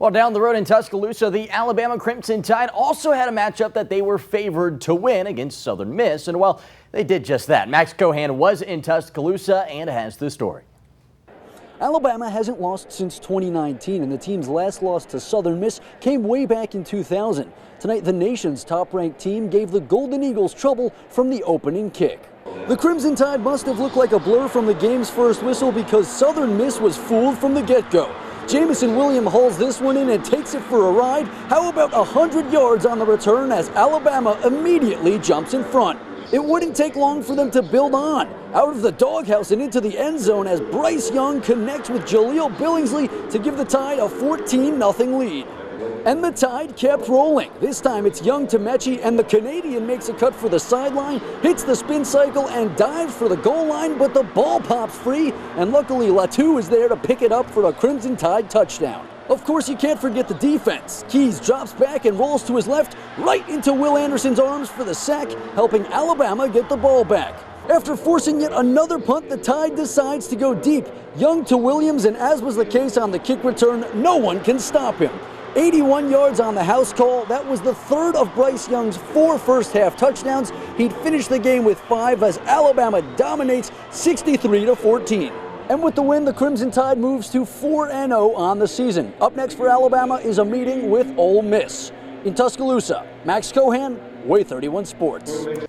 Well, down the road in Tuscaloosa, the Alabama Crimson Tide also had a matchup that they were favored to win against Southern Miss. And well, they did just that. Max Cohan was in Tuscaloosa and has the story. Alabama hasn't lost since 2019, and the team's last loss to Southern Miss came way back in 2000. Tonight, the nation's top-ranked team gave the Golden Eagles trouble from the opening kick. The Crimson Tide must have looked like a blur from the game's first whistle because Southern Miss was fooled from the get-go. Jamison Williams hauls this one in and takes it for a ride. How about 100 yards on the return as Alabama immediately jumps in front? It wouldn't take long for them to build on. Out of the doghouse and into the end zone as Bryce Young connects with Jaleel Billingsley to give the Tide a 14-0 lead. And the Tide kept rolling. This time it's Young to Mechie, and the Canadian makes a cut for the sideline, hits the spin cycle, and dives for the goal line, but the ball pops free, and luckily Latu is there to pick it up for a Crimson Tide touchdown. Of course, you can't forget the defense. Keys drops back and rolls to his left, right into Will Anderson's arms for the sack, helping Alabama get the ball back. After forcing yet another punt, the Tide decides to go deep. Young to Williams, and as was the case on the kick return, no one can stop him. 81 yards on the house call. That was the third of Bryce Young's 4 first-half touchdowns. He'd finish the game with 5 as Alabama dominates 63-14. And with the win, the Crimson Tide moves to 4-0 on the season. Up next for Alabama is a meeting with Ole Miss. In Tuscaloosa, Max Cohan, Way 31 Sports.